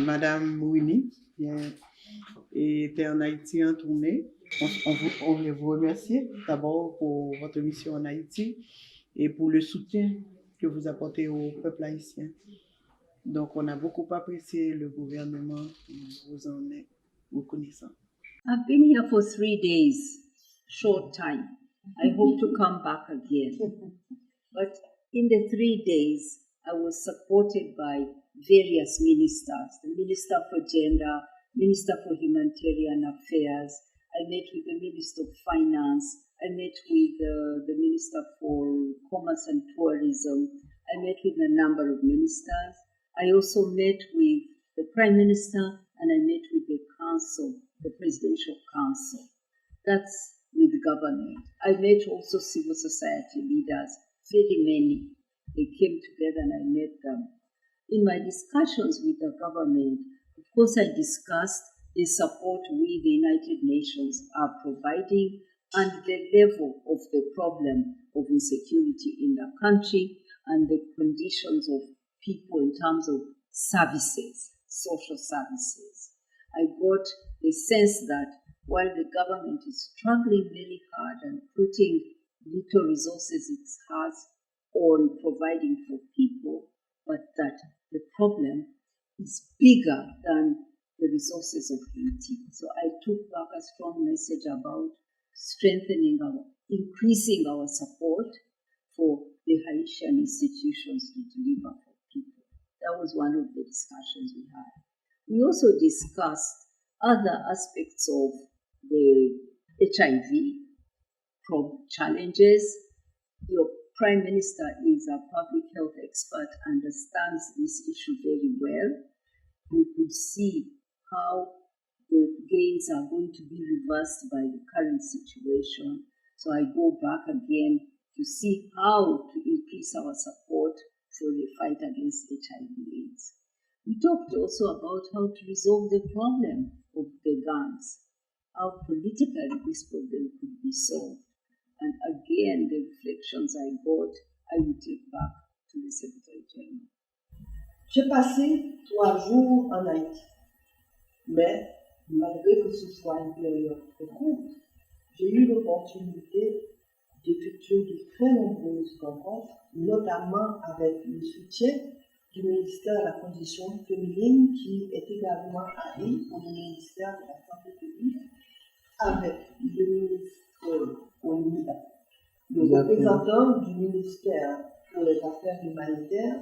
Madame Mouini était en Haïti en tournée. On veut vous remercier d'abord pour votre mission en Haïti et pour le soutien que vous apportez au peuple haïtien. Donc, on a beaucoup apprécié le gouvernement, vous en est reconnaissant. I've been here for 3 days, short time. I hope to come back again. But in the 3 days, I was supported by various ministers, the Minister for Gender, Minister for Humanitarian Affairs. I met with the Minister of Finance. I met with the Minister for Commerce and Tourism. I met with a number of ministers. I also met with the Prime Minister and I met with the Council, the Presidential Council. That's with the government. I met also civil society leaders, very many. They came together and I met them. In my discussions with the government, of course, I discussed the support we, the United Nations, are providing and the level of the problem of insecurity in the country and the conditions of people in terms of services, social services. I got the sense that while the government is struggling very hard and putting little resources it has on providing for people, but that the problem is bigger than the resources of Haiti. So I took back a strong message about increasing our support for the Haitian institutions to deliver for people. That was one of the discussions we had. We also discussed other aspects of the HIV challenges. Your Prime Minister is a public health expert, understands this issue very well. We could see how the gains are going to be reversed by the current situation. So I go back again to see how to increase our support for the fight against HIV/AIDS. We talked also about how to resolve the problem of the gangs, how politically this problem could be solved. And again, the reflections I got, I will take back to the Secretary General. J'ai passé 3 jours en Haïti, mais malgré que ce soit une période très courte, j'ai eu l'opportunité d'effectuer de très nombreuses rencontres, notamment avec le soutien du ministère de la Condition féminine qui est également allié au ministère de la Santé publique, avec le ministre le représentant du ministère pour les Affaires humanitaires,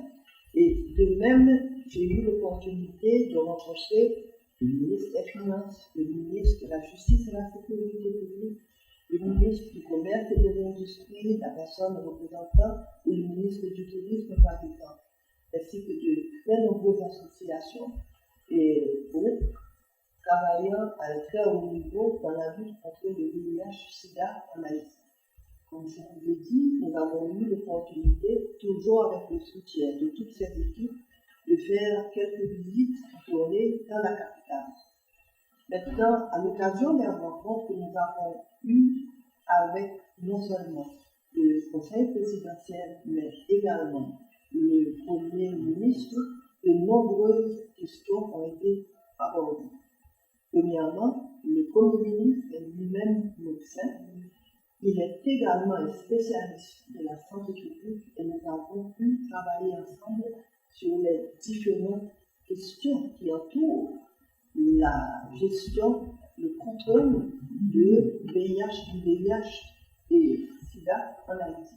et de même, j'ai eu l'opportunité de rencontrer le ministre des Finances, le ministre de la Justice et de la Sécurité publique, le ministre du Commerce et de l'Industrie, la personne représentant, ou le ministre du Tourisme par exemple, ainsi que de très nombreuses associations et groupes travaillant à un très haut niveau dans la lutte contre le VIH/SIDA en Haïti. Comme je vous l'ai dit, nous avons eu l'opportunité, toujours avec le soutien de toutes ces équipes, de faire quelques visites tournées dans la capitale. Maintenant, à l'occasion des rencontres que nous avons eues avec non seulement le Conseil présidentiel, mais également le Premier ministre, de nombreuses questions ont été abordées. Premièrement, le Premier ministre est lui-même médecin. Il est également un spécialiste de la santé publique et nous avons pu travailler ensemble sur les différentes questions qui entourent la gestion, le contrôle du VIH et SIDA en Haïti.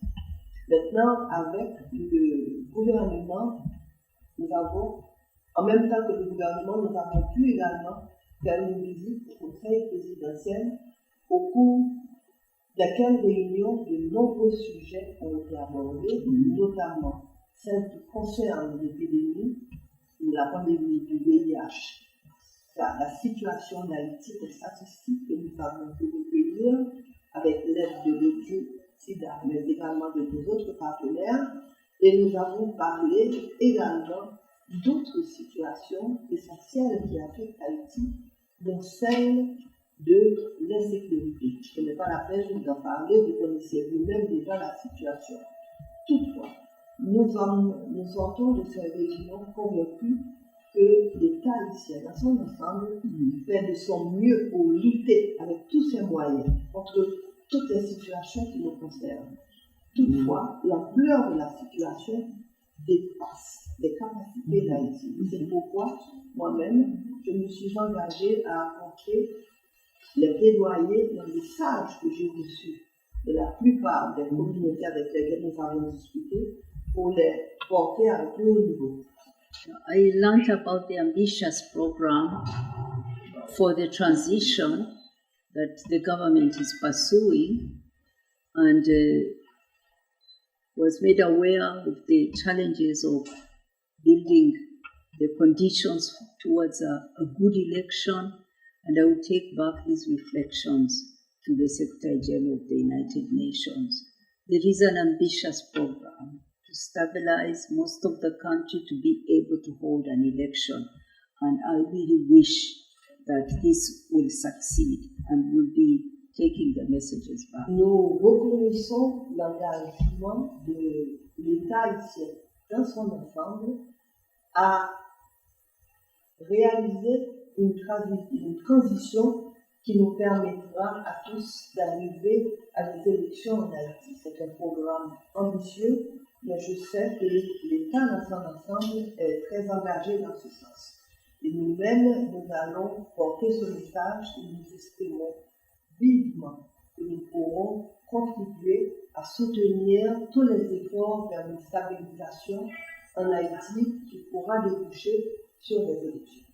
Maintenant, avec le gouvernement, nous avons, en même temps que le gouvernement, nous avons pu également faire une visite au Conseil présidentiel au cours de laquelle réunion de nombreux sujets ont été abordés, notamment celles qui concernent l'épidémie ou la pandémie du VIH, la situation d'Haïti, les statistiques que nous avons pu recueillir avec l'aide de l'ONU-SIDA, mais également de nos autres partenaires, et nous avons parlé également d'autres situations essentielles qui affectent Haïti, dont celle de l'insécurité. Ce n'est pas la peine d'en parler, vous connaissez vous-même déjà la situation. Toutefois, nous sortons de ces réunions convaincus que l'État haïtien, dans son ensemble, fait de son mieux pour lutter avec tous ses moyens contre toutes les situations qui nous concernent. Toutefois, l'ampleur de la situation dépasse les capacités d'Haïti. C'est pourquoi, moi-même, je me suis engagée à apporter les plaidoyers, les messages que j'ai reçus de la plupart des communautés avec lesquelles nous avons discuté pour les porter à un plus haut niveau. I learned about the ambitious program for the transition that the government is pursuing, and was made aware of the challenges of building the conditions towards a good election, and I will take back these reflections to the Secretary General of the United Nations. There is an ambitious program to stabilize most of the country to be able to hold an election, and I really wish that this will succeed and will be taking the messages back. Nous reconnaissons l'engagement de l'État haïtien dans son ensemble à réaliser une transition qui nous permettra à tous d'arriver à des élections en Haïti. C'est un programme ambitieux, mais je sais que l'État dans son ensemble est très engagé dans ce sens. Et nous-mêmes, nous allons porter ce message et nous espérons vivement que nous pourrons contribuer à soutenir tous les efforts vers une stabilisation en Haïti qui pourra déboucher sur les élections.